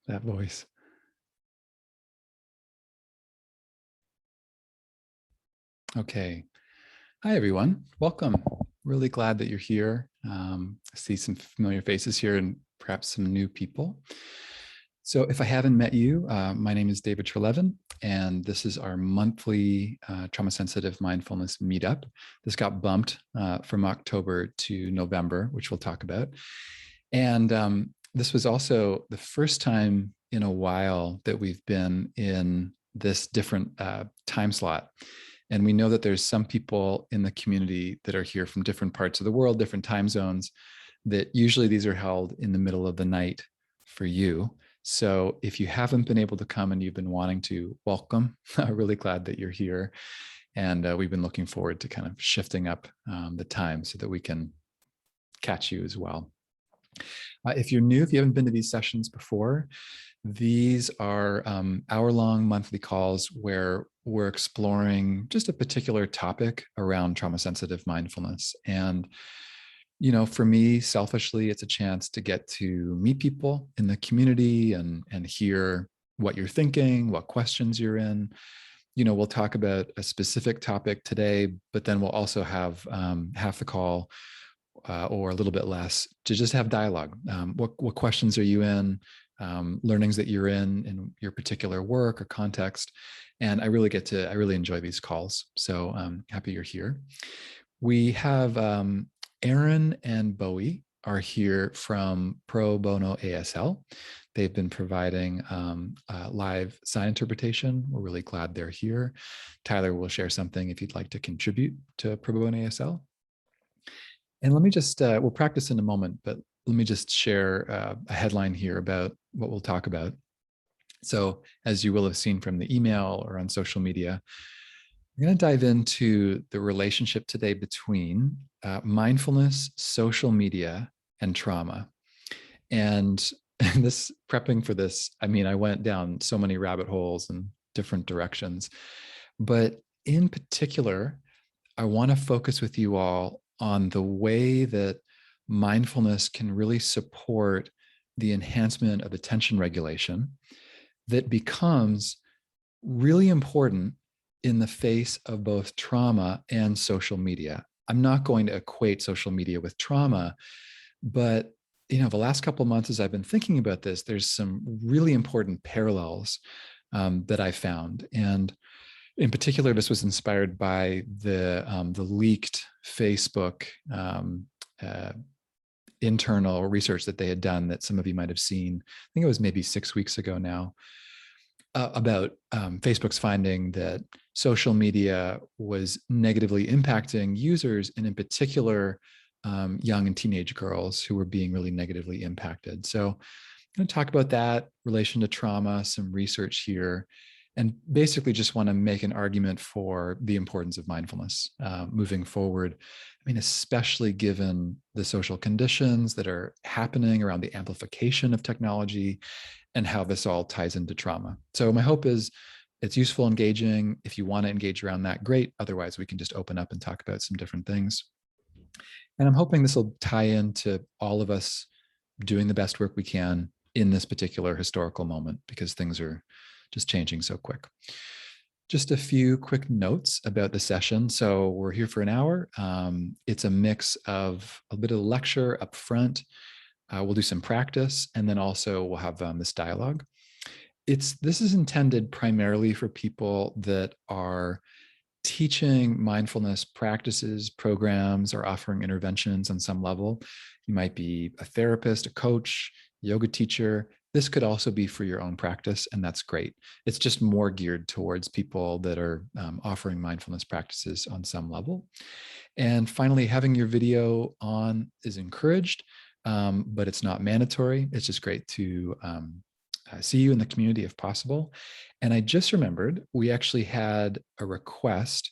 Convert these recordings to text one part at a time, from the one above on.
that voice. Okay. Hi, everyone. Welcome. Really glad that you're here. I see some familiar faces here and perhaps some new people. So if I haven't met you, my name is David Trelevin, and this is our monthly trauma-sensitive mindfulness meetup. This got bumped from October to November, which we'll talk about. And this was also the first time in a while that we've been in this different time slot. And we know that there's some people in the community that are here from different parts of the world, different time zones, that usually these are held in the middle of the night for you. So if you haven't been able to come and you've been wanting to, welcome. I'm really glad that you're here. And we've been looking forward to kind of shifting up the time so that we can catch you as well. If you're new, if you haven't been to these sessions before, these are hour-long monthly calls where we're exploring just a particular topic around trauma-sensitive mindfulness. And, you know, for me, selfishly, it's a chance to get to meet people in the community and hear what you're thinking, what questions you're in. You know, we'll talk about a specific topic today, but then we'll also have half the call or a little bit less to just have dialogue. What questions are you in? Learnings that you're in your particular work or context. And I really enjoy these calls. So I'm happy you're here. We have Aaron and Bowie are here from Pro Bono ASL. They've been providing live sign interpretation. We're really glad they're here. Tyler will share something if you'd like to contribute to Pro Bono ASL. And let me just, we'll practice in a moment, but let me just share a headline here about what we'll talk about. So as you will have seen from the email or on social media, we're going to dive into the relationship today between mindfulness, social media, and trauma. And this, prepping for this, I mean, I went down so many rabbit holes in different directions, but in particular, I want to focus with you all on the way that mindfulness can really support the enhancement of attention regulation that becomes really important in the face of both trauma and social media. I'm not going to equate social media with trauma, but you know, the last couple of months as I've been thinking about this, there's some really important parallels that I found. And in particular, this was inspired by the leaked Facebook internal research that they had done that some of you might have seen. I think it was maybe 6 weeks ago now, about Facebook's finding that social media was negatively impacting users, and in particular, young and teenage girls who were being really negatively impacted. So I'm going to talk about that, relation to trauma, some research here, and basically just want to make an argument for the importance of mindfulness moving forward. I mean, especially given the social conditions that are happening around the amplification of technology and how this all ties into trauma. So my hope is it's useful, engaging. If you want to engage around that, great. Otherwise, we can just open up and talk about some different things. And I'm hoping this will tie into all of us doing the best work we can in this particular historical moment, because things are just changing so quick. Just a few quick notes about the session. So we're here for an hour. It's a mix of a bit of lecture up front. We'll do some practice, and then also we'll have this dialogue. This is intended primarily for people that are teaching mindfulness practices, programs, or offering interventions on some level. You might be a therapist, a coach, yoga teacher. This could also be for your own practice, and that's great. It's just more geared towards people that are offering mindfulness practices on some level. And finally, having your video on is encouraged, but it's not mandatory. It's just great to see you in the community if possible. And I just remembered we actually had a request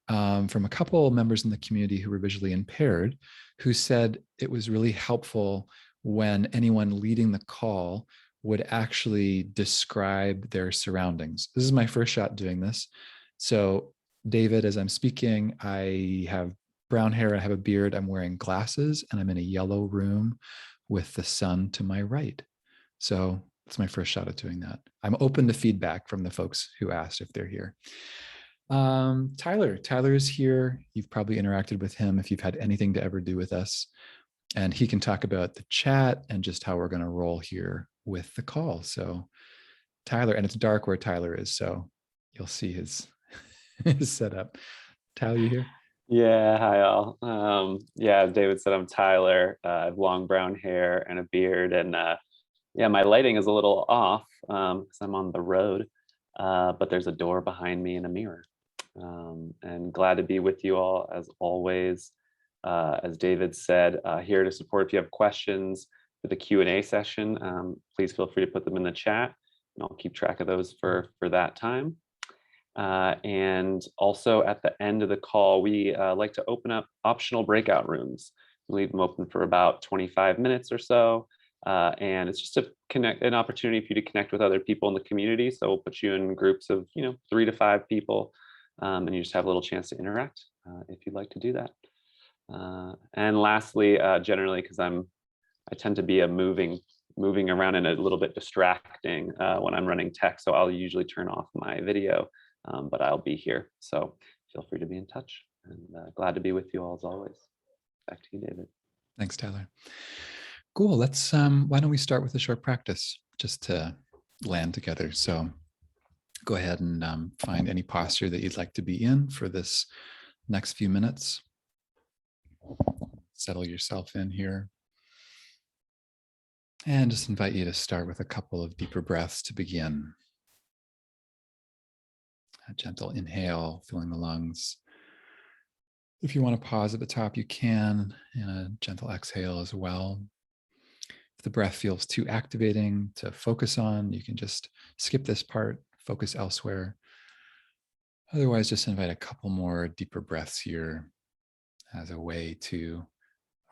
from a couple of members in the community who were visually impaired, who said it was really helpful when anyone leading the call would actually describe their surroundings. This is my first shot doing this. So David, as I'm speaking, I have brown hair, I have a beard, I'm wearing glasses, and I'm in a yellow room with the sun to my right. So That's my first shot at doing that. I'm open to feedback from the folks who asked if they're here. Tyler is here. You've probably interacted with him if you've had anything to ever do with us. And he can talk about the chat and just how we're going to roll here with the call. So Tyler, and it's dark where Tyler is, so you'll see his, his setup. Tyler, you here? Yeah, hi all. Yeah, as David said, I'm Tyler. I have long brown hair and a beard, and yeah, my lighting is a little off because I'm on the road, but there's a door behind me and a mirror. And glad to be with you all as always. As David said, here to support if you have questions for the Q&A session. Please feel free to put them in the chat, and I'll keep track of those for that time. And also at the end of the call, we like to open up optional breakout rooms. We leave them open for about 25 minutes or so. And it's just an opportunity for you to connect with other people in the community. So we'll put you in groups of 3 to 5 people, and you just have a little chance to interact if you'd like to do that. And lastly, generally, because I tend to be moving around and a little bit distracting when I'm running tech, so I'll usually turn off my video. But I'll be here, so feel free to be in touch, and glad to be with you all as always. Back to you, David. Thanks, Tyler. Cool. Let's, why don't we start with a short practice just to land together. So go ahead and find any posture that you'd like to be in for this next few minutes. Settle yourself in here. And just invite you to start with a couple of deeper breaths to begin. A gentle inhale, filling the lungs. If you want to pause at the top, you can, and a gentle exhale as well. If the breath feels too activating to focus on, you can just skip this part, focus elsewhere. Otherwise, just invite a couple more deeper breaths here as a way to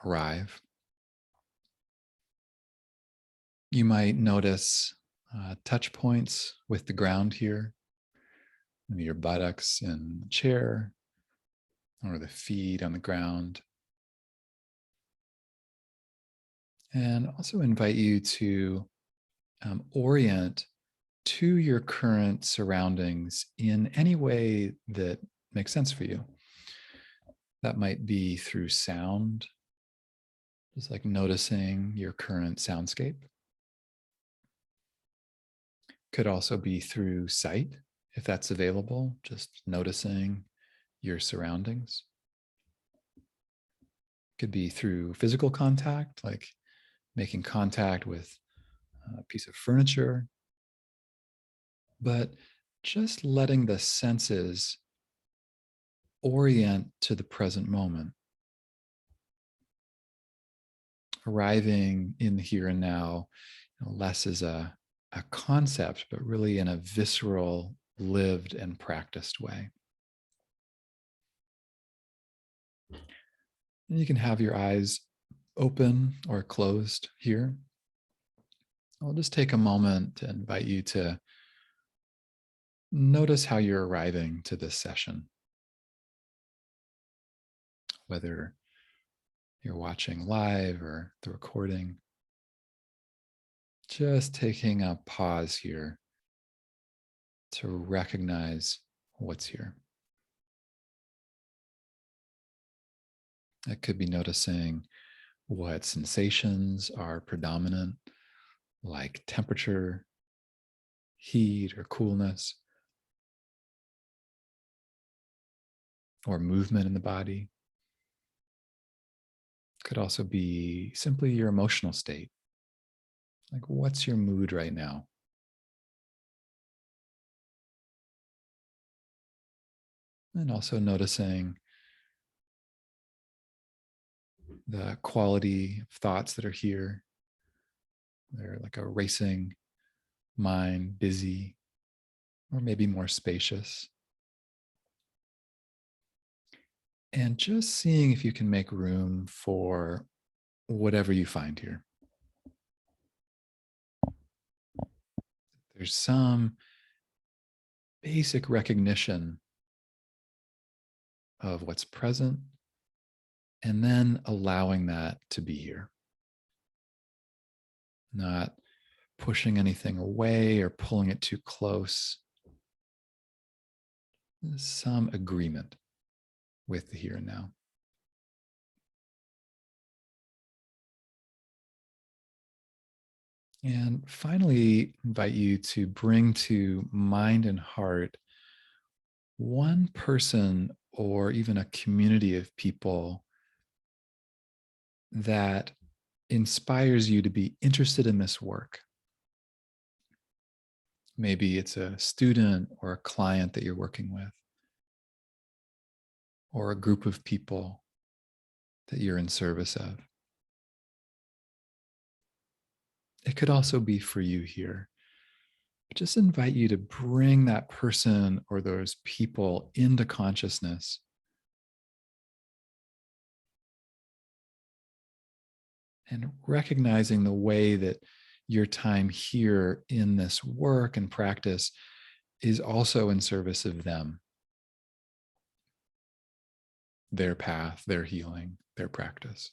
arrive. You might notice touch points with the ground here, maybe your buttocks in the chair or the feet on the ground. And also invite you to orient to your current surroundings in any way that makes sense for you. That might be through sound, just like noticing your current soundscape. Could also be through sight, if that's available, just noticing your surroundings. Could be through physical contact, like making contact with a piece of furniture, but just letting the senses orient to the present moment, arriving in the here and now, less as a concept, but really in a visceral, lived and practiced way. And you can have your eyes open or closed here. I'll just take a moment to invite you to notice how you're arriving to this session. Whether you're watching live or the recording, just taking a pause here to recognize what's here. It could be noticing what sensations are predominant, like temperature, heat, or coolness, or movement in the body. Could also be simply your emotional state. Like, what's your mood right now? And also noticing the quality of thoughts that are here. They're like a racing mind, busy, or maybe more spacious. And just seeing if you can make room for whatever you find here. There's some basic recognition of what's present, and then allowing that to be here. Not pushing anything away or pulling it too close. Some agreement with the here and now. And finally, invite you to bring to mind and heart one person or even a community of people that inspires you to be interested in this work. Maybe it's a student or a client that you're working with, or a group of people that you're in service of. It could also be for you here. Just invite you to bring that person or those people into consciousness. And recognizing the way that your time here in this work and practice is also in service of them, their path, their healing, their practice.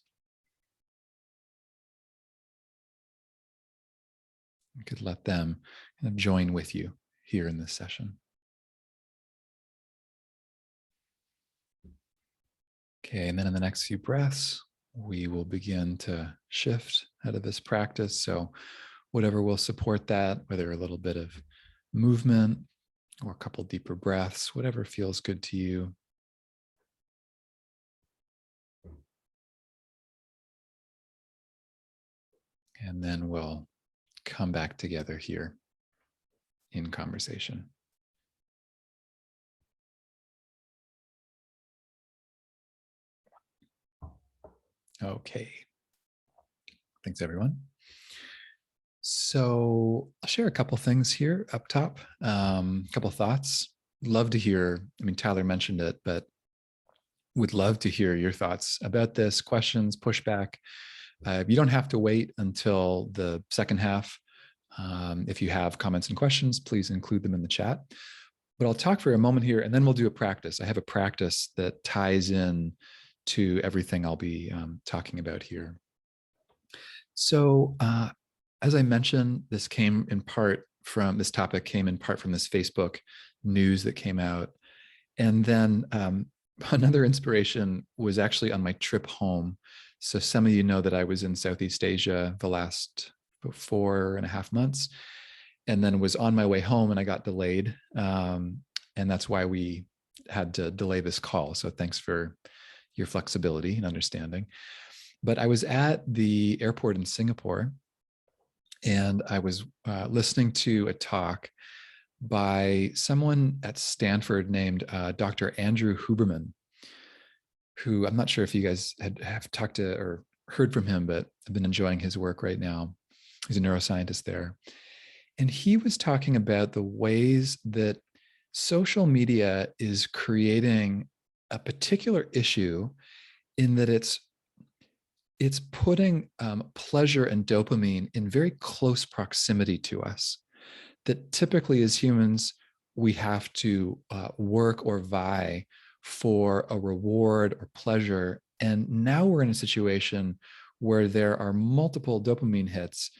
You could let them kind of join with you here in this session. Okay, and then in the next few breaths, we will begin to shift out of this practice. So whatever will support that, whether a little bit of movement or a couple deeper breaths, whatever feels good to you. And then we'll come back together here in conversation. Okay. Thanks, everyone. So I'll share a couple things here up top, a couple thoughts. Love to hear, I mean, Tyler mentioned it, but would love to hear your thoughts about this, questions, pushback. You don't have to wait until the second half. If you have comments and questions, please include them in the chat. But I'll talk for a moment here, and then we'll do a practice. I have a practice that ties in to everything I'll be talking about here. So as I mentioned, this topic came in part from this Facebook news that came out. And then another inspiration was actually on my trip home. So some of you know that I was in Southeast Asia the last 4.5 months, and then was on my way home and I got delayed. And that's why we had to delay this call. So thanks for your flexibility and understanding. But I was at the airport in Singapore, and I was listening to a talk by someone at Stanford named Dr. Andrew Huberman, who I'm not sure if you guys have talked to or heard from him, but I've been enjoying his work right now. He's a neuroscientist there. And he was talking about the ways that social media is creating a particular issue in that it's putting pleasure and dopamine in very close proximity to us. That typically as humans, we have to work or vie for a reward or pleasure. And now we're in a situation where there are multiple dopamine hits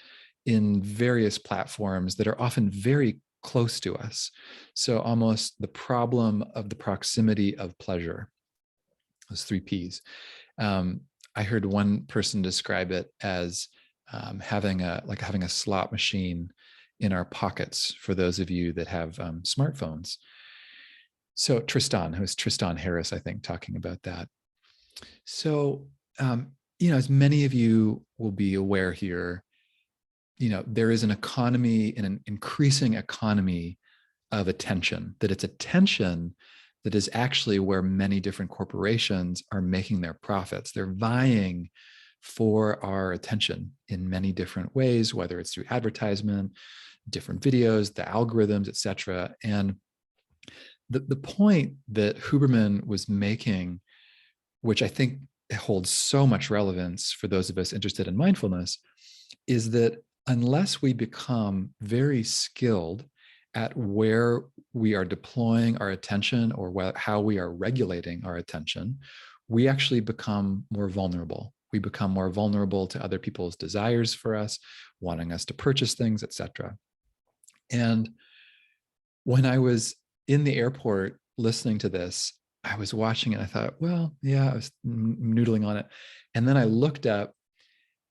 in various platforms that are often very close to us. So almost the problem of the proximity of pleasure, those 3 Ps. I heard one person describe it as having a slot machine in our pockets for those of you that have smartphones. So it was Tristan Harris, I think, talking about that. So, as many of you will be aware here, there is an economy, and an increasing economy of attention, that it's attention that is actually where many different corporations are making their profits. They're vying for our attention in many different ways, whether it's through advertisement, different videos, the algorithms, et cetera. And the point that Huberman was making, which I think holds so much relevance for those of us interested in mindfulness, is that unless we become very skilled at where we are deploying our attention or how we are regulating our attention, we actually become more vulnerable. We become more vulnerable to other people's desires for us, wanting us to purchase things, etc. And when I was in the airport listening to this, I was watching it. I thought, well, yeah, I was noodling on it. And then I looked up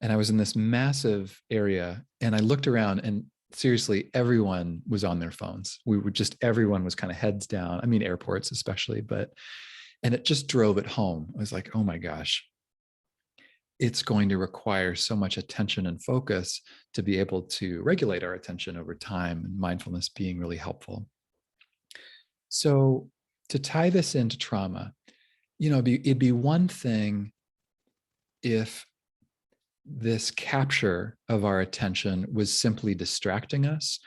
and I was in this massive area and I looked around and seriously, everyone was on their phones. Everyone was kind of heads down. I mean, airports especially, and it just drove it home. I was like, oh my gosh, it's going to require so much attention and focus to be able to regulate our attention over time, and mindfulness being really helpful. So to tie this into trauma, it'd be one thing if this capture of our attention was simply distracting us,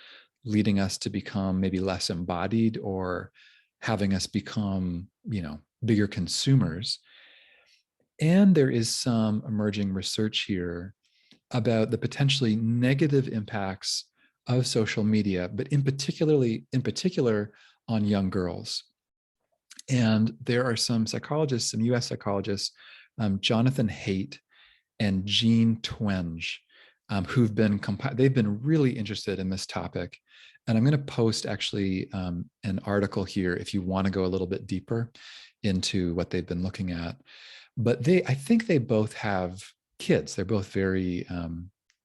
leading us to become maybe less embodied or having us become, bigger consumers. And there is some emerging research here about the potentially negative impacts of social media, but in particular on young girls. And there are some psychologists, some US psychologists, Jonathan Haidt and Jean Twenge, they've been really interested in this topic. And I'm going to post actually an article here if you want to go a little bit deeper into what they've been looking at. But I think they both have kids. They're both very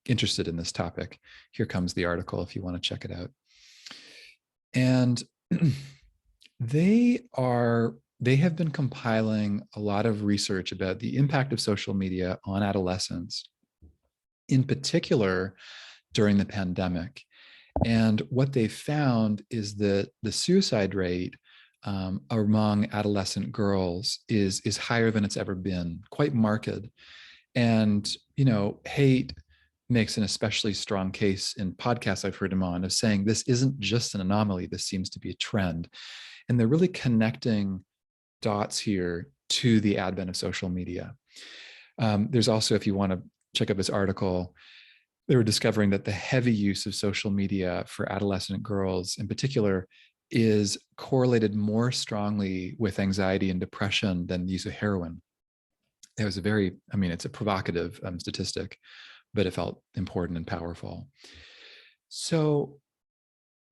interested in this topic. Here comes the article if you want to check it out. And they have been compiling a lot of research about the impact of social media on adolescents, in particular during the pandemic. And what they found is that the suicide rate among adolescent girls is higher than it's ever been, quite marked. And, Haidt makes an especially strong case in podcasts I've heard him on of saying this isn't just an anomaly, this seems to be a trend. And they're really connecting dots here to the advent of social media. There's also, if you want to check out this article, they were discovering that the heavy use of social media for adolescent girls in particular is correlated more strongly with anxiety and depression than the use of heroin. It was it's a provocative statistic, but it felt important and powerful. So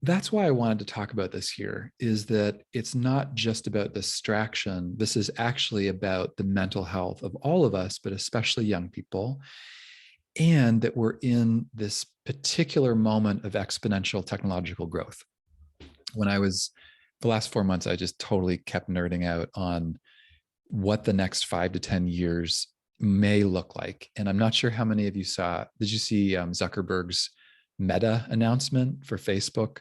that's why I wanted to talk about this here, is that it's not just about distraction. This is actually about the mental health of all of us, but especially young people. And that we're in this particular moment of exponential technological growth. The last 4 months, I just totally kept nerding out on what the next 5 to 10 years may look like. And I'm not sure how many of you did you see Zuckerberg's Meta announcement for Facebook?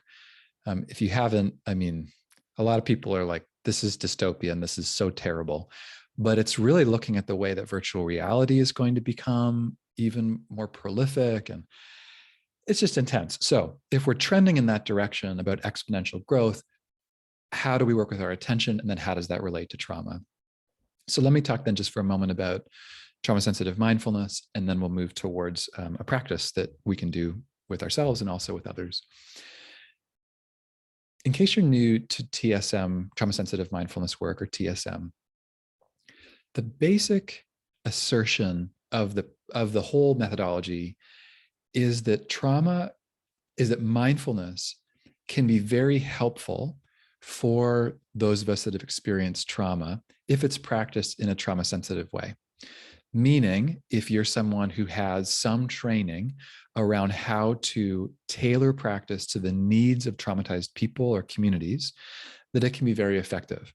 If you haven't, a lot of people are like, this is dystopian, this is so terrible. But it's really looking at the way that virtual reality is going to become even more prolific, and it's just intense. So if we're trending in that direction about exponential growth, how do we work with our attention? And then how does that relate to trauma? So let me talk then just for a moment about trauma-sensitive mindfulness, and then we'll move towards a practice that we can do with ourselves and also with others. In case you're new to TSM, trauma-sensitive mindfulness work, or TSM, the basic assertion of the whole methodology is that mindfulness can be very helpful for those of us that have experienced trauma if it's practiced in a trauma-sensitive way. Meaning, if you're someone who has some training around how to tailor practice to the needs of traumatized people or communities, that it can be very effective.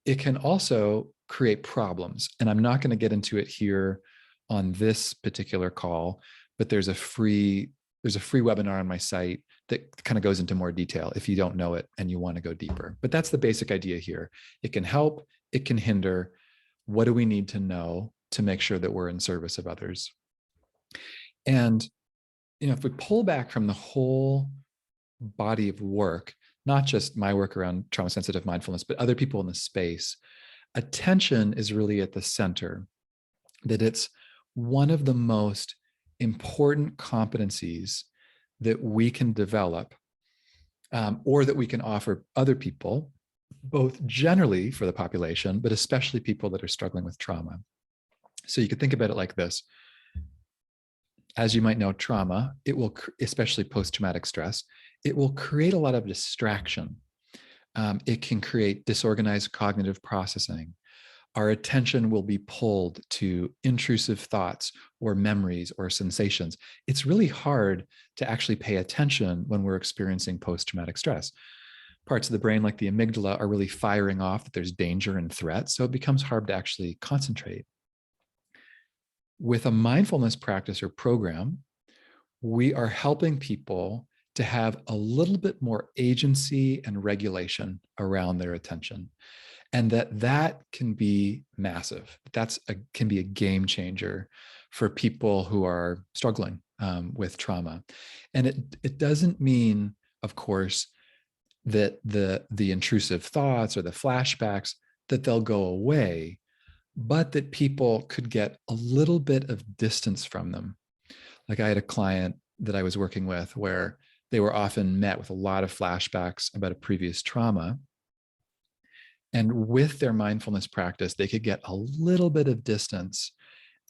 It can also create problems. And I'm not going to get into it here on this particular call, but there's a free webinar on my site that kind of goes into more detail if you don't know it and you want to go deeper. But that's the basic idea here. It can help, it can hinder. What do we need to know to make sure that we're in service of others? And, if we pull back from the whole body of work, not just my work around trauma-sensitive mindfulness, but other people in the space, attention is really at the center, that it's one of the most important competencies that we can develop or that we can offer other people, both generally for the population, but especially people that are struggling with trauma. So you could think about it like this. As you might know, trauma, it will, especially post-traumatic stress, it will create a lot of distraction. It can create disorganized cognitive processing. Our attention will be pulled to intrusive thoughts or memories or sensations. It's really hard to actually pay attention when we're experiencing post-traumatic stress. Parts of the brain, like the amygdala, are really firing off that there's danger and threat, so it becomes hard to actually concentrate. With a mindfulness practice or program, we are helping people to have a little bit more agency and regulation around their attention, and that can be massive. Can be a game changer for people who are struggling with trauma. And it doesn't mean, of course, that the intrusive thoughts or the flashbacks, that they'll go away, but that people could get a little bit of distance from them. Like, I had a client that I was working with where they were often met with a lot of flashbacks about a previous trauma. And with their mindfulness practice, they could get a little bit of distance,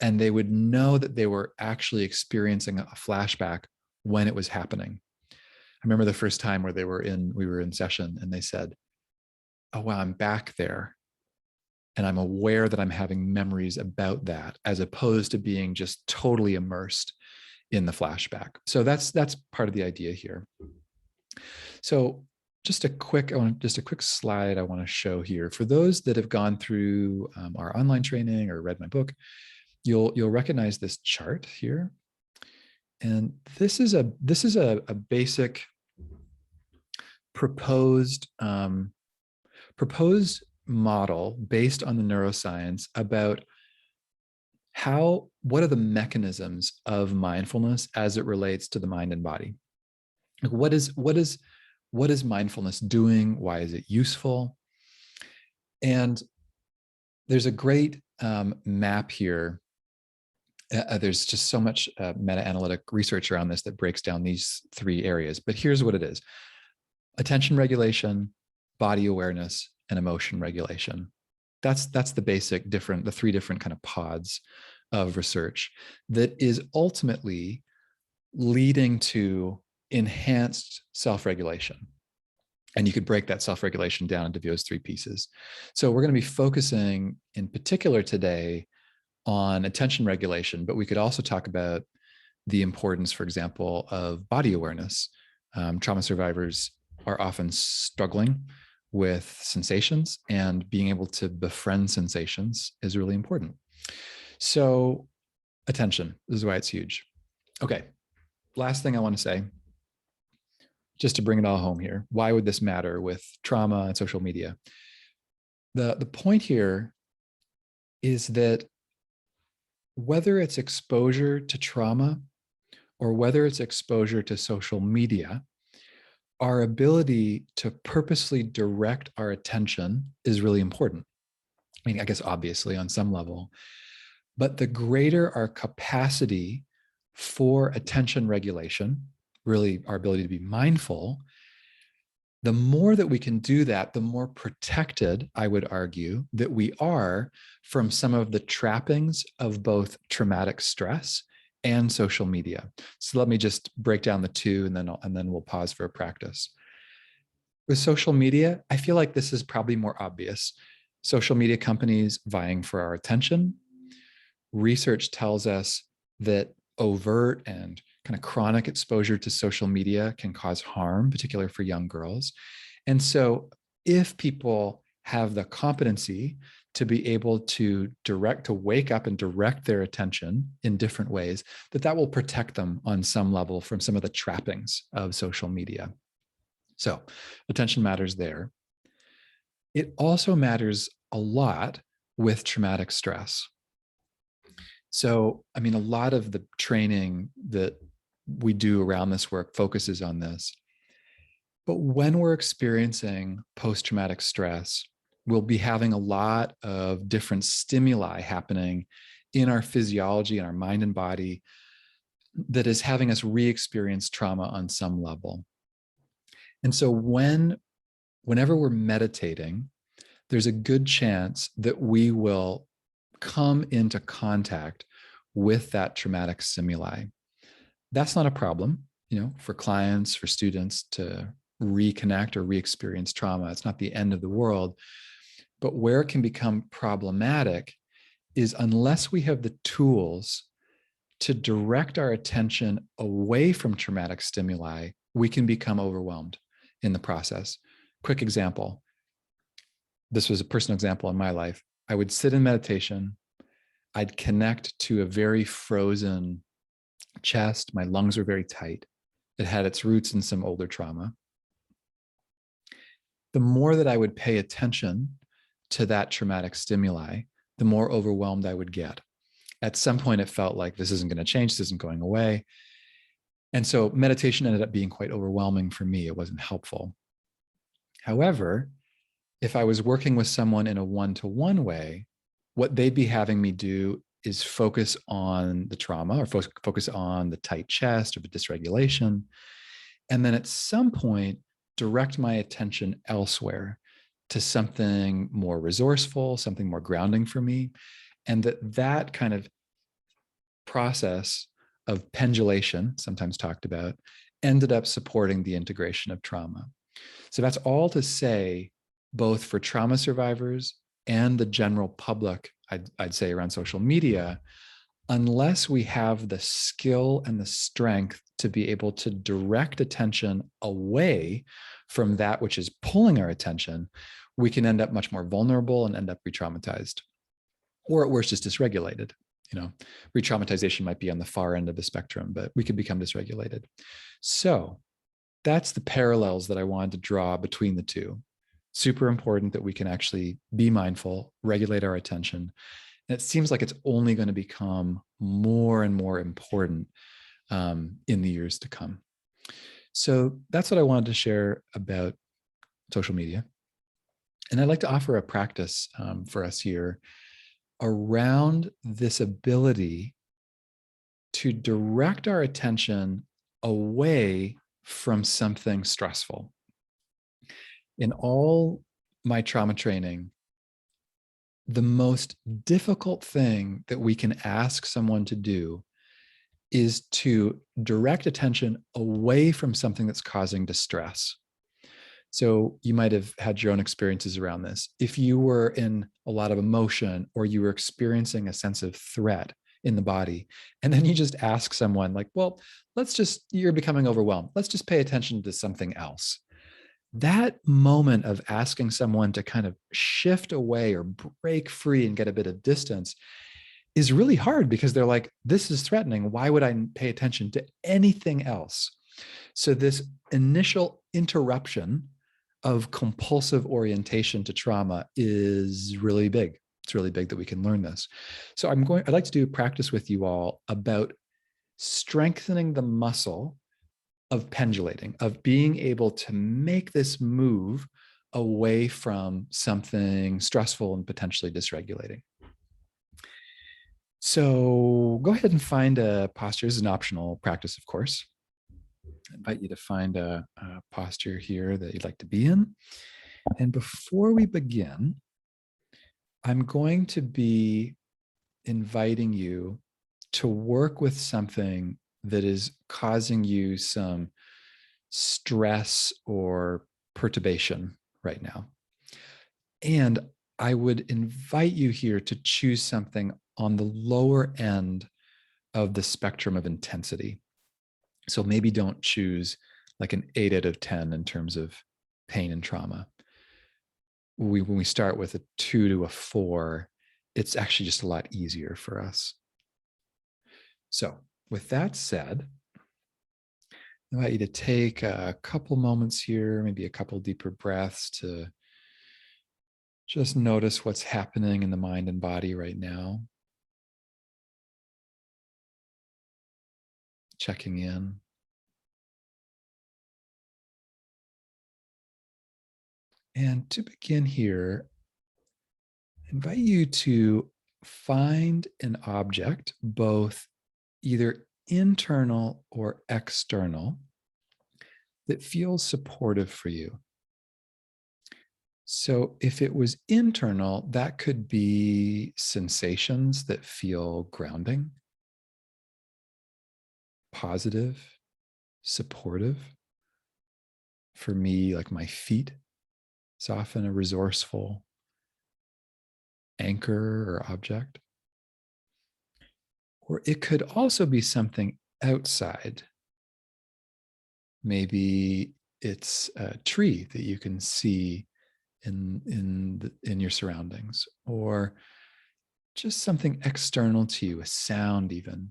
and they would know that they were actually experiencing a flashback when it was happening. I remember the first time where we were in session, and they said, "Oh, wow, I'm back there. And I'm aware that I'm having memories about that, as opposed to being just totally immersed in the flashback." So that's part of the idea here. So just a quick slide I want to show here. For those that have gone through our online training or read my book, you'll recognize this chart here. And this is a basic proposed model based on the neuroscience about what are the mechanisms of mindfulness as it relates to the mind and body. What is mindfulness doing? Why is it useful? And there's a great map here. There's just so much meta-analytic research around this that breaks down these three areas. But here's what it is: attention regulation, body awareness, and emotion regulation. That's the the three different kind of pods of research that is ultimately leading to enhanced self-regulation. And you could break that self-regulation down into those three pieces. So we're going to be focusing in particular today on attention regulation, but we could also talk about the importance, for example, of body awareness. Trauma survivors are often struggling with sensations, and being able to befriend sensations is really important. So attention, this is why it's huge. Okay, last thing I want to say, just to bring it all home here. Why would this matter with trauma and social media? The point here is that whether it's exposure to trauma or whether it's exposure to social media, our ability to purposely direct our attention is really important. I mean, I guess obviously on some level, but the greater our capacity for attention regulation, really our ability to be mindful, the more that we can do that, the more protected, I would argue, that we are from some of the trappings of both traumatic stress and social media. So let me just break down the two, and then we'll pause for a practice. With social media, I feel like this is probably more obvious. Social media companies vying for our attention. Research tells us that overt and kind of chronic exposure to social media can cause harm, particularly for young girls. And so if people have the competency to be able to wake up and direct their attention in different ways, that will protect them on some level from some of the trappings of social media. So attention matters there. It also matters a lot with traumatic stress. So, I mean, a lot of the training that we do around this work focuses on this. But when we're experiencing post-traumatic stress, we'll be having a lot of different stimuli happening in our physiology, in our mind and body, that is having us re-experience trauma on some level. And so whenever we're meditating, there's a good chance that we will come into contact with that traumatic stimuli. That's not a problem, for clients, for students to reconnect or re-experience trauma. It's not the end of the world. But where it can become problematic is unless we have the tools to direct our attention away from traumatic stimuli, we can become overwhelmed in the process. Quick example. This was a personal example in my life. I would sit in meditation. I'd connect to a very frozen chest. My lungs were very tight. It had its roots in some older trauma. The more that I would pay attention to that traumatic stimuli, the more overwhelmed I would get. At some point, it felt like this isn't going to change, this isn't going away. And so meditation ended up being quite overwhelming for me. It wasn't helpful. However, if I was working with someone in a one-to-one way, what they'd be having me do is focus on the trauma or focus on the tight chest or the dysregulation. And then at some point, direct my attention elsewhere to something more resourceful, something more grounding for me. And that kind of process of pendulation, sometimes talked about, ended up supporting the integration of trauma. So that's all to say, both for trauma survivors and the general public, I'd say around social media, unless we have the skill and the strength to be able to direct attention away from that which is pulling our attention, we can end up much more vulnerable and end up re-traumatized, or at worst, just dysregulated. Re-traumatization might be on the far end of the spectrum, but we could become dysregulated. So that's the parallels that I wanted to draw between the two. Super important that we can actually be mindful, regulate our attention. And it seems like it's only going to become more and more important in the years to come. So that's what I wanted to share about social media. And I'd like to offer a practice for us here around this ability to direct our attention away from something stressful. In all my trauma training, the most difficult thing that we can ask someone to do is to direct attention away from something that's causing distress. So you might have had your own experiences around this. If you were in a lot of emotion or you were experiencing a sense of threat in the body, and then you just ask someone like, well, you're becoming overwhelmed. Let's just pay attention to something else. That moment of asking someone to kind of shift away or break free and get a bit of distance is really hard because they're like, this is threatening. Why would I pay attention to anything else? So this initial interruption of compulsive orientation to trauma is really big. It's really big that we can learn this. So I'd like to do a practice with you all about strengthening the muscle of pendulating, of being able to make this move away from something stressful and potentially dysregulating. So go ahead and find a posture. This is an optional practice, of course. I invite you to find a posture here that you'd like to be in. And before we begin, I'm going to be inviting you to work with something that is causing you some stress or perturbation right now. And I would invite you here to choose something on the lower end of the spectrum of intensity. So maybe don't choose like an 8 out of 10 in terms of pain and trauma. When we start with a 2 to a 4, it's actually just a lot easier for us. So with that said, I invite you to take a couple moments here, maybe a couple deeper breaths to just notice what's happening in the mind and body right now. Checking in. And to begin here, I invite you to find an object, both either internal or external, that feels supportive for you. So if it was internal, that could be sensations that feel grounding, positive, supportive. For me, like my feet, it's often a resourceful anchor or object. Or it could also be something outside. Maybe it's a tree that you can see in your surroundings, or just something external to you, a sound even.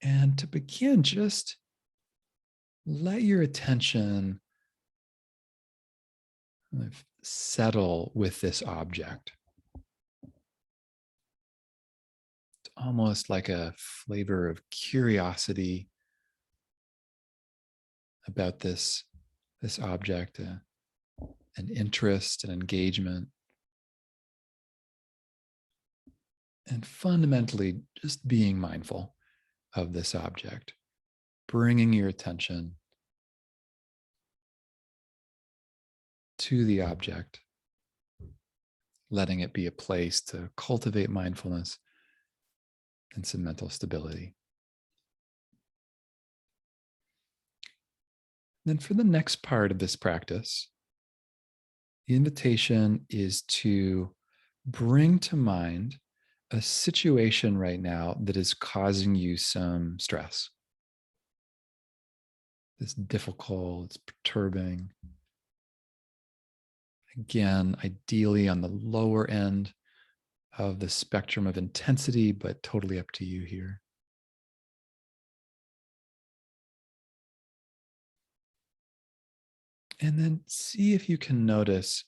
And to begin, just let your attention kind of settle with this object. It's almost like a flavor of curiosity about this object, an interest, an engagement, and fundamentally just being mindful of this object, bringing your attention to the object, letting it be a place to cultivate mindfulness and some mental stability. Then, for the next part of this practice, the invitation is to bring to mind a situation right now that is causing you some stress. It's difficult, it's perturbing. Again, ideally on the lower end of the spectrum of intensity, but totally up to you here. And then see if you can notice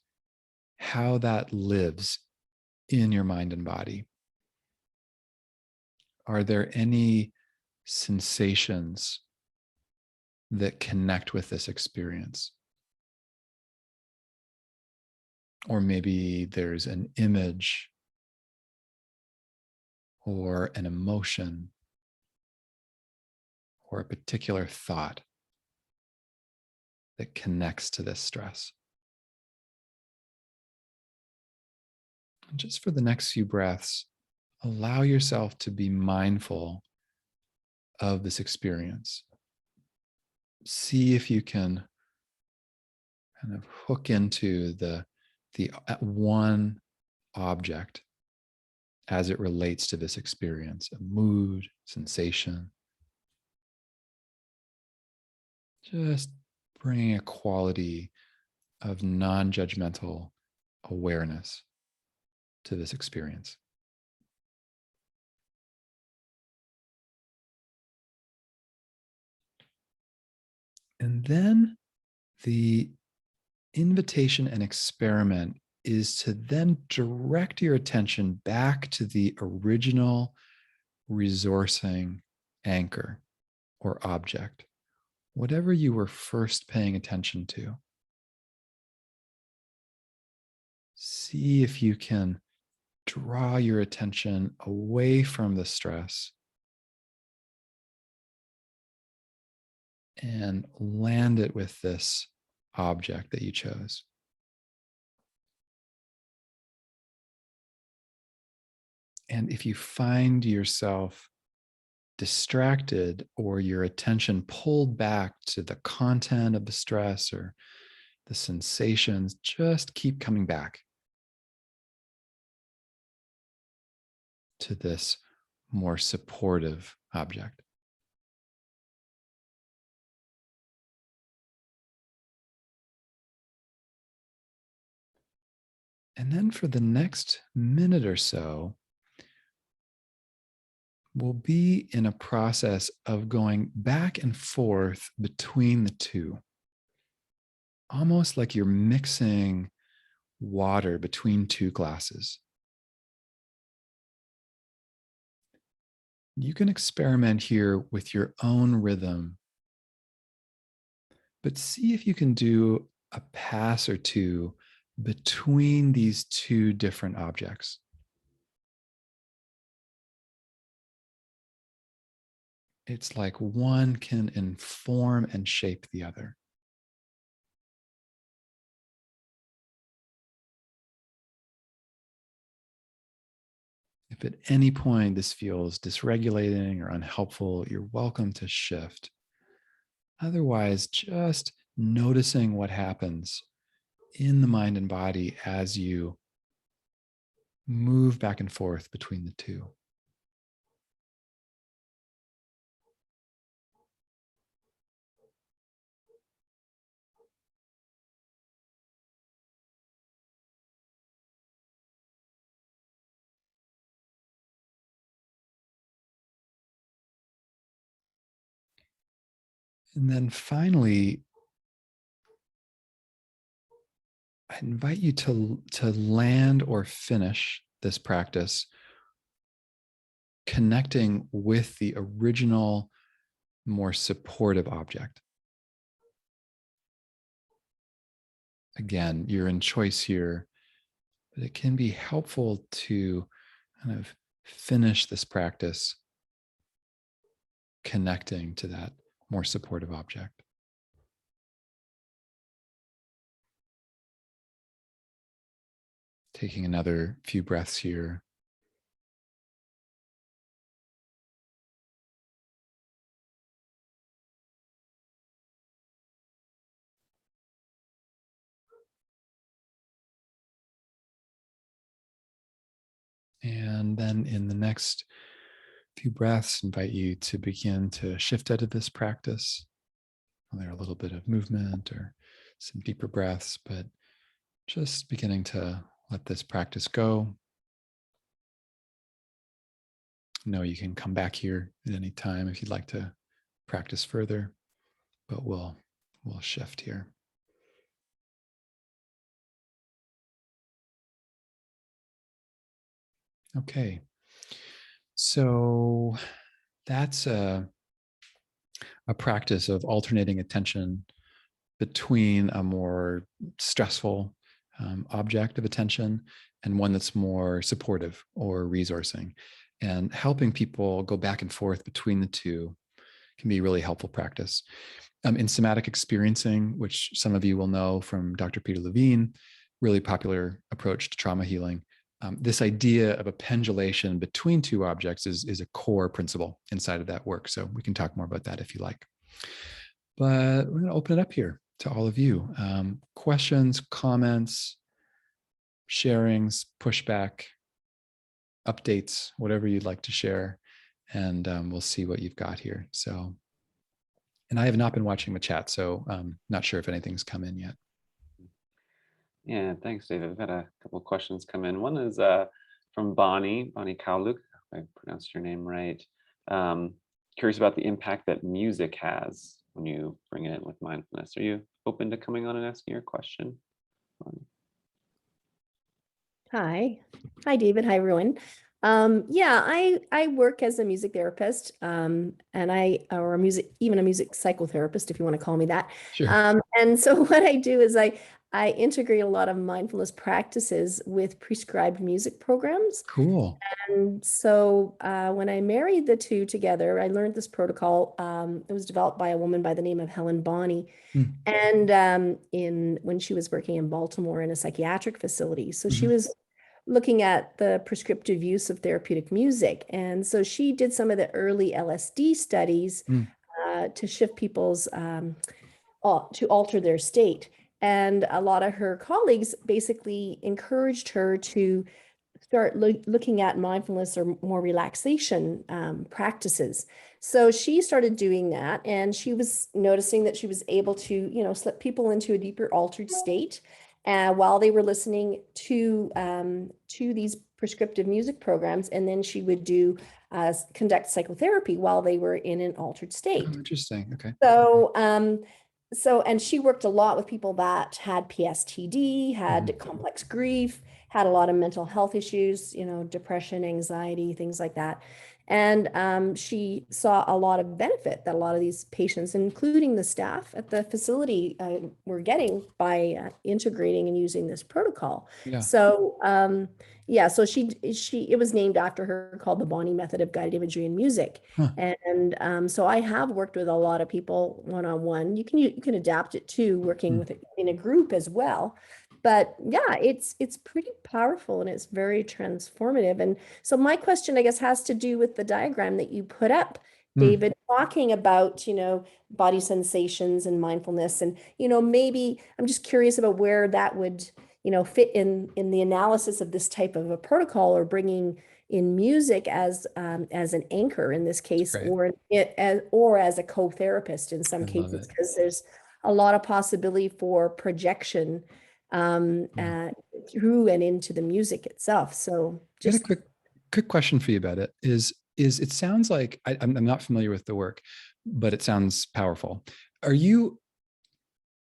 how that lives in your mind and body. Are there any sensations that connect with this experience? Or maybe there's an image or an emotion or a particular thought that connects to this stress. And just for the next few breaths, allow yourself to be mindful of this experience. See if you can kind of hook into the one object as it relates to this experience, a mood, sensation. Just bringing a quality of non-judgmental awareness to this experience. And then the invitation and experiment is to then direct your attention back to the original resourcing anchor or object, whatever you were first paying attention to. See if you can draw your attention away from the stress and land it with this object that you chose. And if you find yourself distracted or your attention pulled back to the content of the stress or the sensations, just keep coming back to this more supportive object. And then for the next minute or so, we'll be in a process of going back and forth between the two, almost like you're mixing water between two glasses. You can experiment here with your own rhythm, but see if you can do a pass or two between these two different objects. It's like one can inform and shape the other. If at any point this feels dysregulating or unhelpful, you're welcome to shift. Otherwise, just noticing what happens in the mind and body as you move back and forth between the two. And then finally, I invite you to land or finish this practice connecting with the original, more supportive object. Again, you're in choice here, but it can be helpful to kind of finish this practice connecting to that more supportive object. Taking another few breaths here. And then in the next few breaths, invite you to begin to shift out of this practice. Well, there a little bit of movement or some deeper breaths, but just beginning to let this practice go. Know you can come back here at any time if you'd like to practice further, but we'll shift here. Okay. So that's a practice of alternating attention between a more stressful object of attention and one that's more supportive or resourcing. And helping people go back and forth between the two can be a really helpful practice. In somatic experiencing, which some of you will know from Dr. Peter Levine, really popular approach to trauma healing, this idea of a pendulation between two objects is a core principle inside of that work. So we can talk more about that if you like. But we're going to open it up here to all of you. Questions, comments, sharings, pushback, updates, whatever you'd like to share. And we'll see what you've got here. So, and I have not been watching the chat, so not sure if anything's come in yet. Yeah, thanks, David. I've had a couple of questions come in. One is from Bonnie Kauluk, if I pronounced your name right. Curious about the impact that music has when you bring it in with mindfulness. Are you open to coming on and asking your question, Bonnie? Hi, David. Hi, everyone. Yeah, I work as a music therapist, and or even a music psychotherapist, if you want to call me that. Sure. And so what I do is I integrate a lot of mindfulness practices with prescribed music programs. Cool. And so when I married the two together, I learned this protocol. It was developed by a woman by the name of Helen Bonney. And when she was working in Baltimore in a psychiatric facility. So she was looking at the prescriptive use of therapeutic music. And so she did some of the early LSD studies to shift people's, to alter their state. And a lot of her colleagues basically encouraged her to start looking at mindfulness or more relaxation practices. So she started doing that, and she was noticing that she was able to, slip people into a deeper altered state while they were listening to these prescriptive music programs, and then she would conduct psychotherapy while they were in an altered state. Oh, interesting. Okay. And she worked a lot with people that had PSTD, had complex grief, had a lot of mental health issues, depression, anxiety, things like that. And she saw a lot of benefit that a lot of these patients, including the staff at the facility, were getting by integrating and using this protocol. Yeah. So, so it was named after her, called the Bonney Method of Guided Imagery in Music. And so I have worked with a lot of people one-on-one. You can adapt it to working with it in a group as well. But yeah, it's pretty powerful and it's very transformative. And so my question, I guess, has to do with the diagram that you put up, Mm, David, talking about, body sensations and mindfulness. And, maybe I'm just curious about where that would, fit in the analysis of this type of a protocol, or bringing in music as an anchor in this case, great. or as a co-therapist in some I love cases, it. because there's a lot of possibility for projection Yeah. through and into the music itself. So I got a just quick question for you about it. Is it sounds like I'm not familiar with the work, but it sounds powerful. Are you?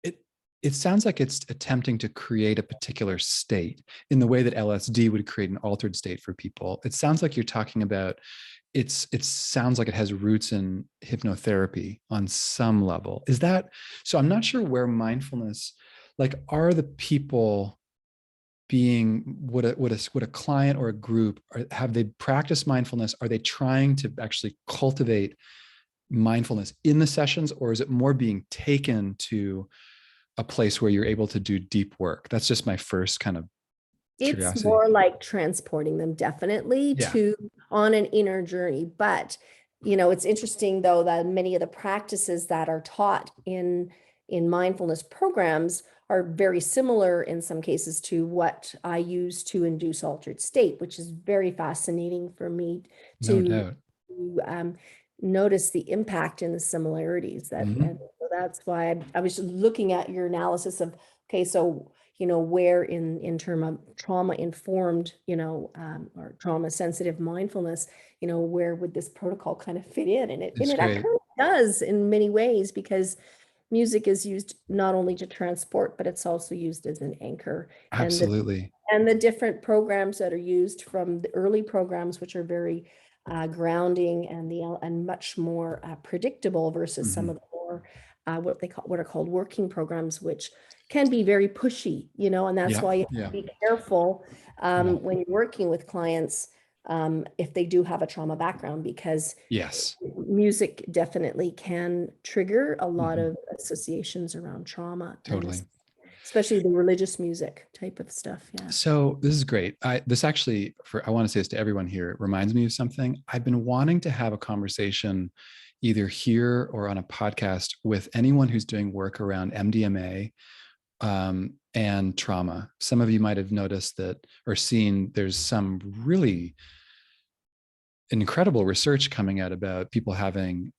It it sounds like it's attempting to create a particular state in the way that LSD would create an altered state for people. It sounds like you're talking about it sounds like it has roots in hypnotherapy on some level. Is that so? I'm not sure where mindfulness, like, are the people being would a client or a group, or have they practiced mindfulness? Are they trying to actually cultivate mindfulness in the sessions, or is it more being taken to a place where you're able to do deep work? That's just my first kind of it's curiosity. more like transporting them definitely Yeah. to on an inner journey. But it's interesting though that many of the practices that are taught in mindfulness programs are very similar in some cases to what I use to induce altered state, which is very fascinating for me No to, doubt. to notice the impact and the similarities and Mhm. so that's why I was just looking at your analysis of, okay, so where in term of trauma informed, or trauma sensitive mindfulness, where would this protocol kind of fit in? And it It's great. actually does in many ways, because music is used not only to transport, but it's also used as an anchor. And Absolutely. the different programs that are used from the early programs, which are very grounding and much more predictable, versus some Mhm. of the more what are called working programs, which can be very pushy, and that's Yeah. why you have Yeah. to be careful Yeah. when you're working with clients, if they do have a trauma background, because Yes. music definitely can trigger a lot Mhm. of associations around trauma, and Totally. especially the religious music type of stuff. Yeah. So this is great. This actually, I want to say this to everyone here. It reminds me of something. I've been wanting to have a conversation, either here or on a podcast, with anyone who's doing work around MDMA and trauma. Some of you might have noticed that or seen. There's some really incredible research coming out about people having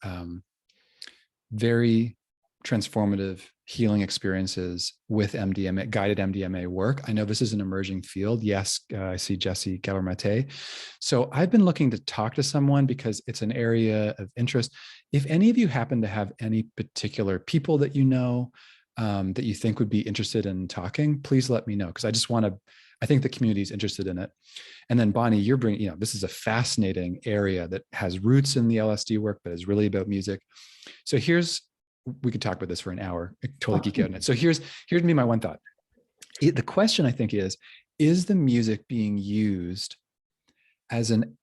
very transformative healing experiences with MDMA, guided MDMA work. I know this is an emerging field. Yes, I see Jesse Galarmate. So I've been looking to talk to someone because it's an area of interest. If any of you happen to have any particular people that you know that you think would be interested in talking, please let me know, because I just want to, I think the community is interested in it. And then Bonnie, you're bringing, this is a fascinating area that has roots in the LSD work, but is really about music. So we could talk about this for an hour, totally geek out on it. So here's me my one thought. The question, I think, is the music being used as an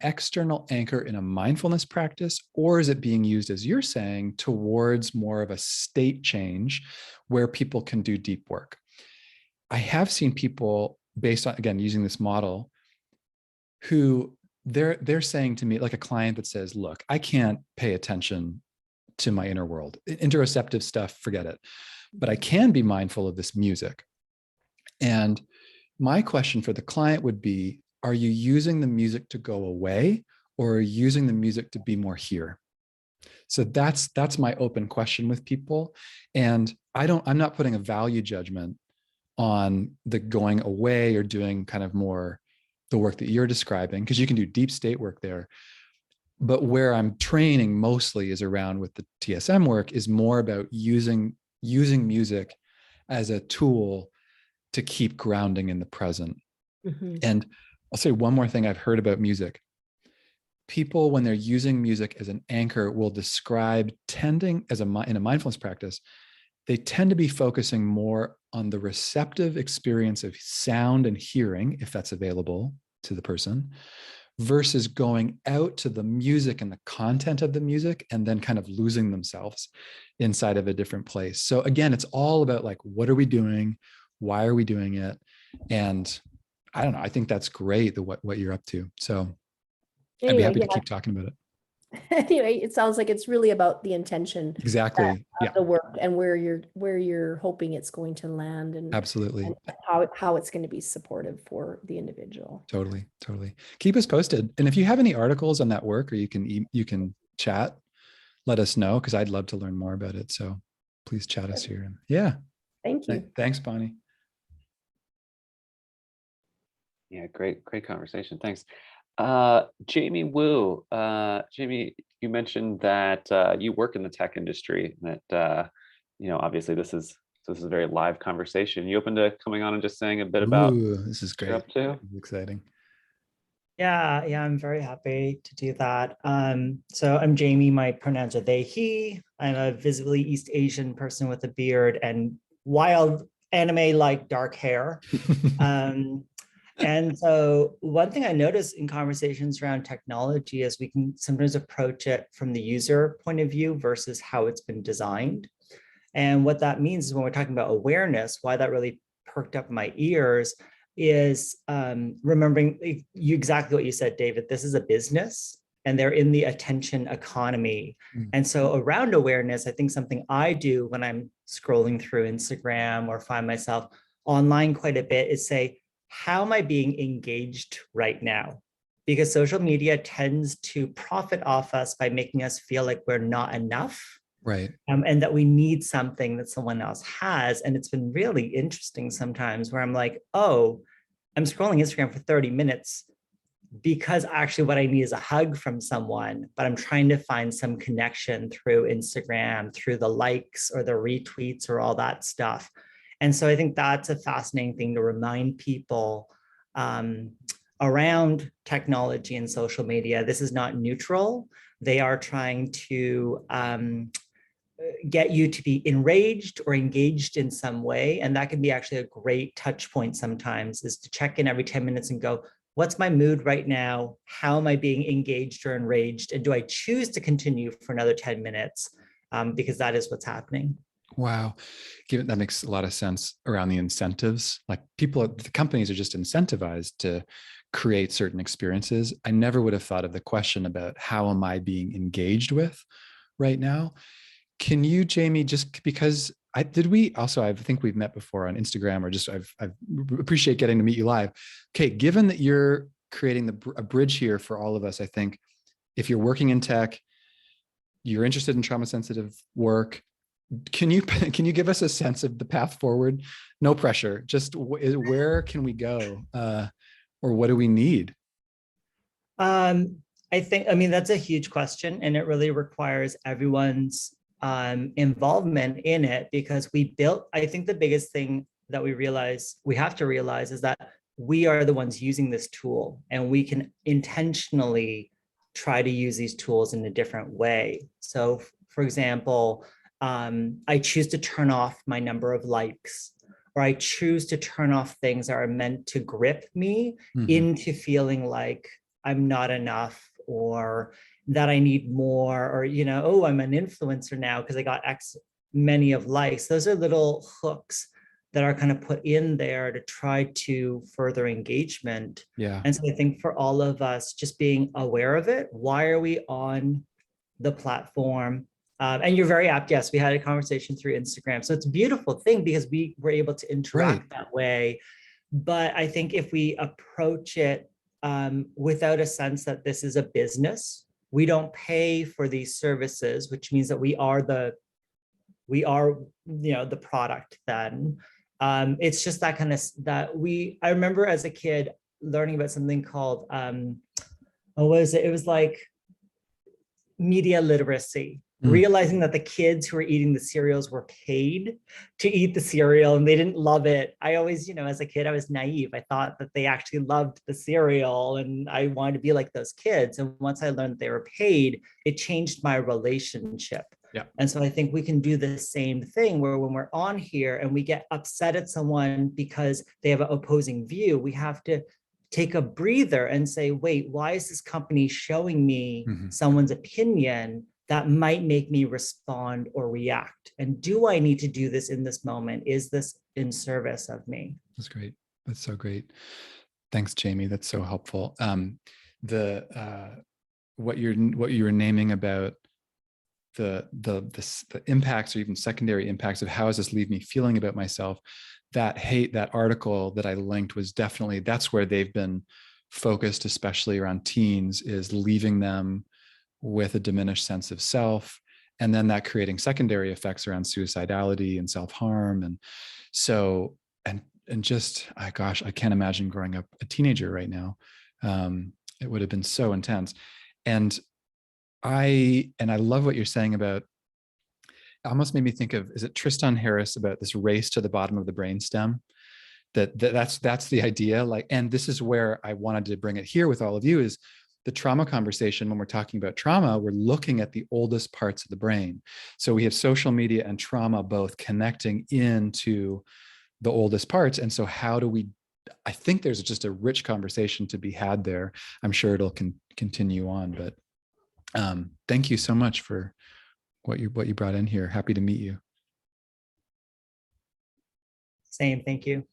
external anchor in a mindfulness practice, or is it being used, as you're saying, towards more of a state change where people can do deep work? I have seen people, based on, again, using this model, who they're saying to me, like a client that says, look, I can't pay attention to my inner world. Interoceptive stuff, forget it. But I can be mindful of this music. And my question for the client would be, are you using the music to go away, or are you using the music to be more here? So that's my open question with people. And I'm not putting a value judgment on the going away or doing kind of more the work that you're describing, because you can do deep state work there. But where I'm training mostly is around, with the TSM work, is more about using music as a tool to keep grounding in the present. Mhm. And I'll say one more thing I've heard about music. People, when they're using music as an anchor, will describe tending in a mindfulness practice, they tend to be focusing more on the receptive experience of sound and hearing, if that's available to the person, versus going out to the music and the content of the music and then kind of losing themselves inside of a different place. So again, it's all about like, what are we doing? Why are we doing it? And I don't know, I think that's great, what you're up to. So I'd be Anyway, happy to yeah. keep talking about it. Anyway, it sounds like it's really about the intention Exactly. of Yeah, the work and where you're hoping it's going to land, and absolutely. how it's going to be supportive for the individual. Totally. Totally. Keep us posted. And if you have any articles on that work, or you can chat, let us know, because I'd love to learn more about it. So please chat us here. Yeah. Thank you. Thanks, Bonnie. Yeah, great conversation. Thanks. Jamie Wu, Jamie, you mentioned that you work in the tech industry, that obviously this is a very live conversation. You open to coming on and just saying a bit about Ooh, this is what you're great. up to? This is exciting. Yeah, I'm very happy to do that. So I'm Jamie, my pronouns are they, he. I'm a visibly East Asian person with a beard and wild anime-like dark hair. And so one thing I notice in conversations around technology is we can sometimes approach it from the user point of view versus how it's been designed. And what that means is when we're talking about awareness, why that really perked up my ears is remembering exactly what you said, David. This is a business and they're in the attention economy. And so around awareness, I think something I do when I'm scrolling through Instagram or find myself online quite a bit is say, how am I being engaged right now? Because social media tends to profit off us by making us feel like we're not enough. Right. And that we need something that someone else has. And it's been really interesting sometimes where I'm like, oh, I'm scrolling Instagram for 30 minutes because actually what I need is a hug from someone, but I'm trying to find some connection through Instagram, through the likes or the retweets or all that stuff. And so I think that's a fascinating thing to remind people around technology and social media. This is not neutral. They are trying to get you to be enraged or engaged in some way. And that can be actually a great touch point sometimes, is to check in every 10 minutes and go, what's my mood right now? How am I being engaged or enraged? And do I choose to continue for another 10 minutes? Because that is what's happening. Wow. That makes a lot of sense around the incentives. Like the companies are just incentivized to create certain experiences. I never would have thought of the question about how am I being engaged with right now? Can you, Jamie, just because I think we've met before on Instagram, or just I appreciate getting to meet you live. Okay, given that you're creating a bridge here for all of us, I think if you're working in tech, you're interested in trauma sensitive work, can you give us a sense of the path forward? No pressure, just where can we go, or what do we need? I mean, that's a huge question, and it really requires everyone's involvement in it, because I think the biggest thing that we have to realize is that we are the ones using this tool, and we can intentionally try to use these tools in a different way. So for example, I choose to turn off my number of likes, or I choose to turn off things that are meant to grip me into feeling like I'm not enough, or that I need more, or, oh, I'm an influencer now because I got X many of likes. Those are little hooks that are kind of put in there to try to further engagement. Yeah. And so I think for all of us, just being aware of it, why are we on the platform? And you're very apt. Yes, we had a conversation through Instagram. So it's a beautiful thing because we were able to interact that way. But I think if we approach it without a sense that this is a business, we don't pay for these services, which means that we are the product then. It's just that kind of I remember as a kid learning about something called, what was it? It was like media literacy. Realizing that the kids who were eating the cereals were paid to eat the cereal and they didn't love it. I always, as a kid, I was naive. I thought that they actually loved the cereal and I wanted to be like those kids. And once I learned they were paid, it changed my relationship. Yeah. And so I think we can do the same thing, where when we're on here and we get upset at someone because they have an opposing view, we have to take a breather and say, wait, why is this company showing me someone's opinion that might make me respond or react? And do I need to do this in this moment? Is this in service of me? That's great. That's so great. Thanks, Jamie. That's so helpful. What you were naming about the impacts or even secondary impacts of how does this leave me feeling about myself, that article that I linked was definitely, that's where they've been focused, especially around teens, is leaving them with a diminished sense of self, and then that creating secondary effects around suicidality and self-harm. And so, and just, gosh, I can't imagine growing up a teenager right now. It would have been so intense. And I love what you're saying about, it almost made me think of, is it Tristan Harris, about this race to the bottom of the brainstem? That's the idea. Like, and this is where I wanted to bring it here with all of you, is the trauma conversation. When we're talking about trauma, we're looking at the oldest parts of the brain. So we have social media and trauma both connecting into the oldest parts. And so how do we, I think there's just a rich conversation to be had there. I'm sure it'll continue on, but thank you so much for what you brought in here. Happy to meet you. Same, thank you.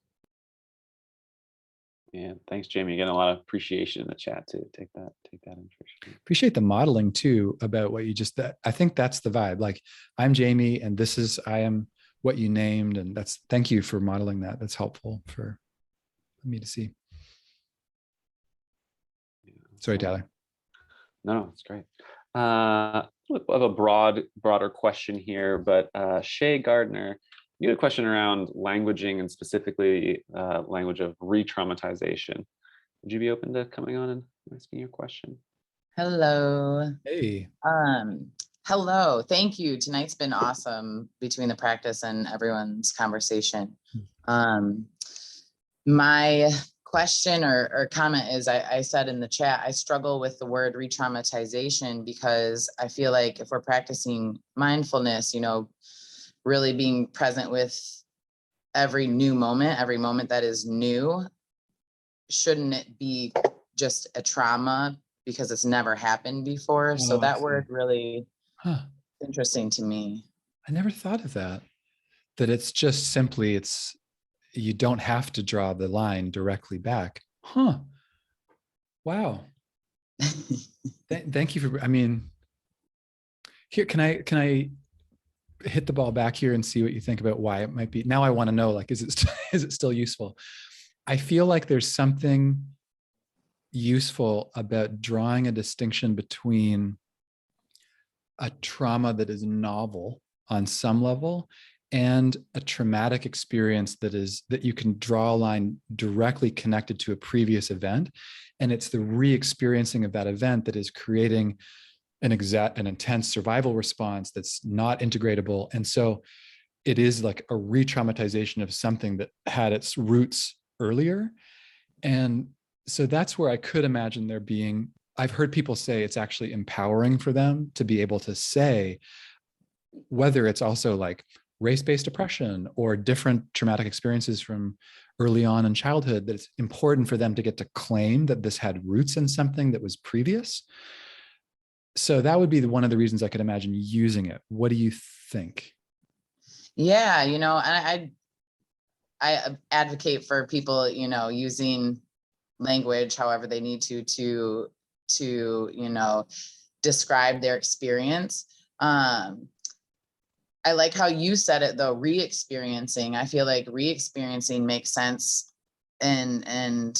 Yeah, thanks, Jamie. You're getting a lot of appreciation in the chat too. Take that in. Appreciate the modeling too about what you just, I think that's the vibe. Like, I'm Jamie and I am what you named. And thank you for modeling that. That's helpful for me to see. Yeah, sorry, Tyler. No, it's great. I have a broader question here, but Shay Gardner, you had a question around languaging and specifically language of re-traumatization. Would you be open to coming on and asking your question? Hello. Hey. Hello. Thank you. Tonight's been awesome between the practice and everyone's conversation. My question or comment is, I said in the chat, I struggle with the word re-traumatization because I feel like if we're practicing mindfulness, really being present with every moment that is new, shouldn't it be just a trauma because it's never happened before? So that word really interesting to me. I never thought of that it's just simply, you don't have to draw the line directly back. Wow. Thank you for, here, can I hit the ball back here and see what you think about why it might be? Now I want to know, like, is it still useful? I feel like there's something useful about drawing a distinction between a trauma that is novel on some level and a traumatic experience that you can draw a line directly connected to a previous event. And it's the re-experiencing of that event that is creating an intense survival response that's not integratable. And so it is like a re-traumatization of something that had its roots earlier. And so that's where I could imagine there being, I've heard people say it's actually empowering for them to be able to say, whether it's also like race-based oppression or different traumatic experiences from early on in childhood, that it's important for them to get to claim that this had roots in something that was previous. So that would be one of the reasons I could imagine using it. What do you think? Yeah, and I advocate for people, using language however they need to describe their experience. I like how you said it though, re-experiencing. I feel like re-experiencing makes sense, and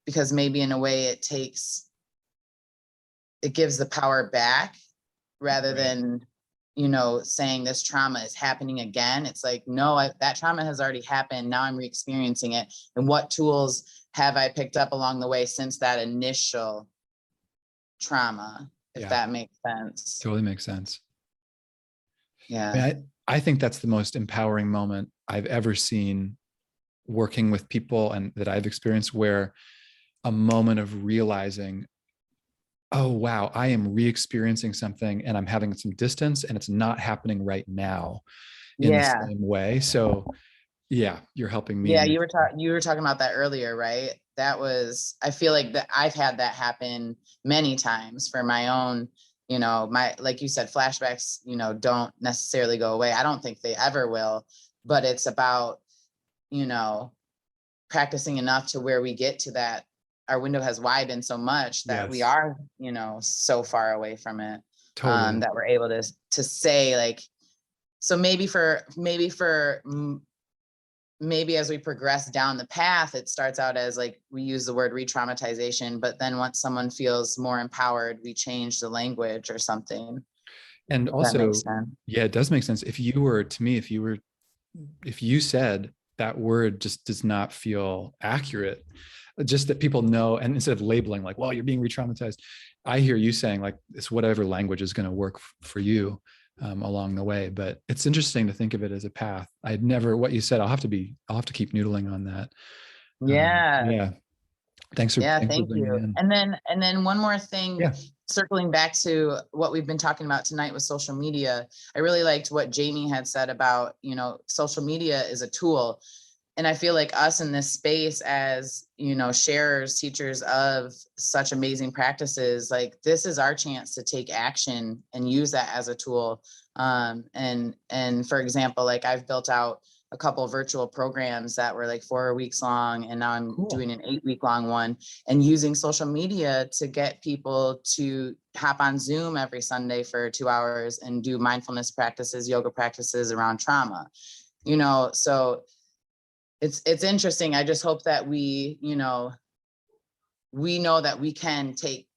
because maybe in a way it gives the power back rather than saying this trauma is happening again. It's like, no, that trauma has already happened. Now I'm re-experiencing it. And what tools have I picked up along the way since that initial trauma, if that makes sense. Totally makes sense. Yeah. I think that's the most empowering moment I've ever seen working with people and that I've experienced, where a moment of realizing, oh, wow, I am re-experiencing something and I'm having some distance and it's not happening right now in the same way. So yeah, you're helping me. Yeah, you were talking about that earlier, right? I feel like that I've had that happen many times for my own, like you said, flashbacks, don't necessarily go away. I don't think they ever will, but it's about, practicing enough to where we get to that. Our window has widened so much that we Yes. are, so far away from it, Totally. that we're able to say like, so maybe as we progress down the path, it starts out as like, we use the word re-traumatization, but then once someone feels more empowered, we change the language or something. And That also, makes sense. yeah, it does make sense. If you said that word just does not feel accurate, just that people know, and instead of labeling like, well, you're being re-traumatized, I hear you saying like, it's whatever language is going to work for you along the way. But it's interesting to think of it as a path. I'd never, what you said, I'll have to keep noodling on that. Yeah. Yeah. Thanks for Thank bringing you. it in. And then one more thing, Yeah. circling back to what we've been talking about tonight with social media. I really liked what Jamie had said about, social media is a tool. And I feel like us in this space as, sharers, teachers of such amazing practices, like this is our chance to take action and use that as a tool. And for example, like I've built out a couple of virtual programs that were like 4 weeks long, and now I'm doing an 8-week long one, and using social media to get people to hop on Zoom every Sunday for 2 hours and do mindfulness practices, yoga practices around trauma. So it's interesting. I just hope that we know that we can take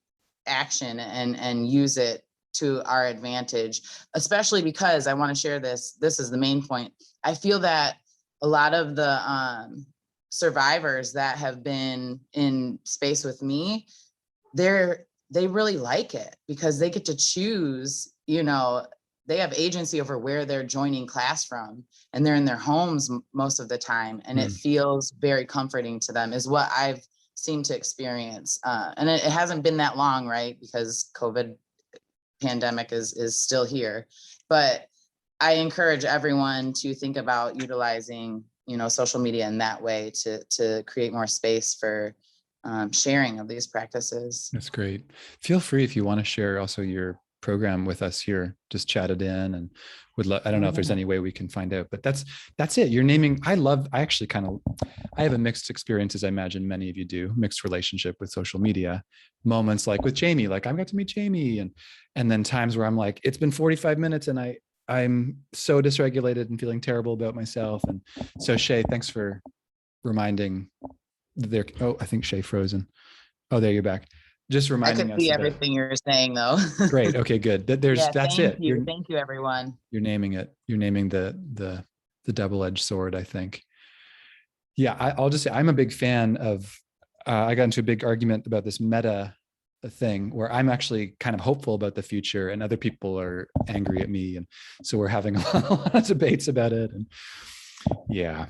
action and use it to our advantage, especially because I want to share this. This is the main point. I feel that a lot of the survivors that have been in space with me, they really like it because they get to choose, they have agency over where they're joining class from, and they're in their homes most of the time. And it feels very comforting to them is what I've seemed to experience. And it hasn't been that long, right? Because COVID pandemic is still here, but I encourage everyone to think about utilizing, social media in that way to create more space for sharing of these practices. That's great. Feel free if you want to share also your program with us here, just chat it in, and I don't know if there's any way we can find out, but that's it. You're naming, I have a mixed experience, as I imagine many of you do, mixed relationship with social media. Moments like with Jamie, like I got to meet Jamie, and then times where I'm like, it's been 45 minutes and I'm so dysregulated and feeling terrible about myself. And so Shay, thanks for reminding there. Oh, I think Shay frozen. Oh, there, you're back. Just I reminding could us see that, everything you're saying though. great. Okay, good. That's thank it. you. Thank you, everyone. You're naming it. You're naming the double-edged sword, I think. Yeah, I'll just say I'm a big fan of, I got into a big argument about this meta thing where I'm actually kind of hopeful about the future and other people are angry at me. And so we're having a lot of debates about it. And yeah.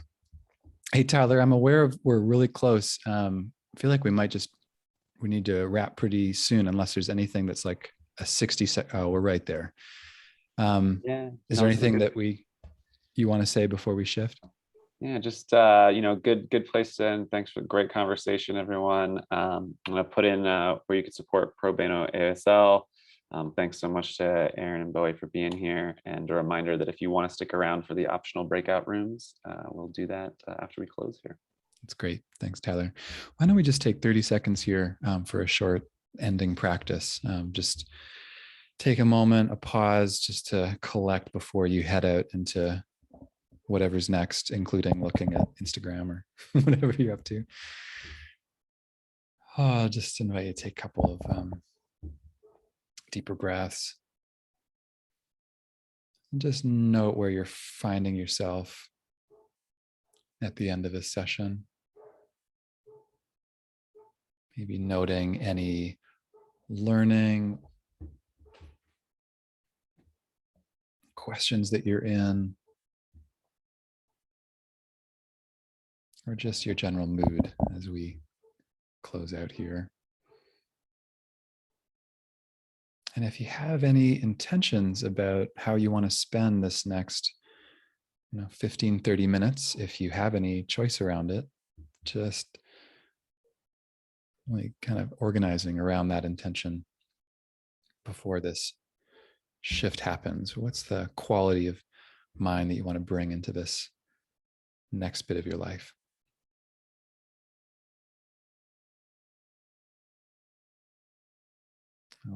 Hey, Tyler, I'm aware we're really close. I feel like we need to wrap pretty soon unless there's anything that's like a 60-second, oh, we're right there. Is there anything that you want to say before we shift? Yeah, just good place to end. Thanks for the great conversation, everyone. I'm gonna put in where you can support Pro Bono ASL. Thanks so much to Aaron and Bowie for being here. And a reminder that if you want to stick around for the optional breakout rooms, we'll do that after we close here. That's great. Thanks, Tyler. Why don't we just take 30 seconds here for a short ending practice? Just take a moment, a pause, just to collect before you head out into whatever's next, including looking at Instagram or whatever you're up to. Oh, just invite you to take a couple of deeper breaths. And just note where you're finding yourself at the end of this session. Maybe noting any learning, questions that you're in, or just your general mood as we close out here. And if you have any intentions about how you want to spend this next 15, 30 minutes, if you have any choice around it, just really kind of organizing around that intention before this shift happens. What's the quality of mind that you want to bring into this next bit of your life?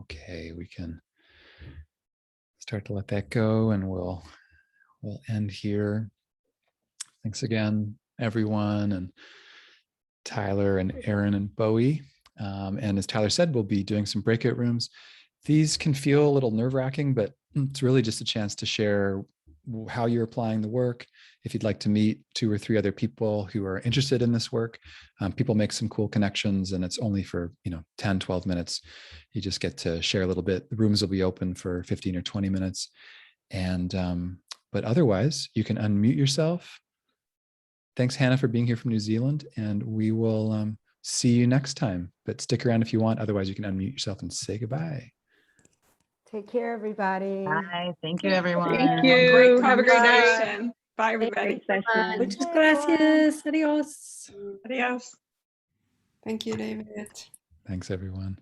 Okay, we can start to let that go, and we'll end here. Thanks again, everyone, and Tyler and Aaron and Bowie. And as Tyler said, we'll be doing some breakout rooms. These can feel a little nerve-wracking, but it's really just a chance to share how you're applying the work. If you'd like to meet 2 or 3 other people who are interested in this work, people make some cool connections, and it's only for 10, 12 minutes. You just get to share a little bit. The rooms will be open for 15 or 20 minutes. And but otherwise, you can unmute yourself. Thanks, Hannah, for being here from New Zealand, and we will see you next time. But stick around if you want. Otherwise, you can unmute yourself and say goodbye. Take care, everybody. Bye. Thank you, everyone. Thank you. Great Have a great night. conversation. Bye, everybody. Great session. Muchas gracias. Adios. Adios. Thank you, David. Thanks, everyone.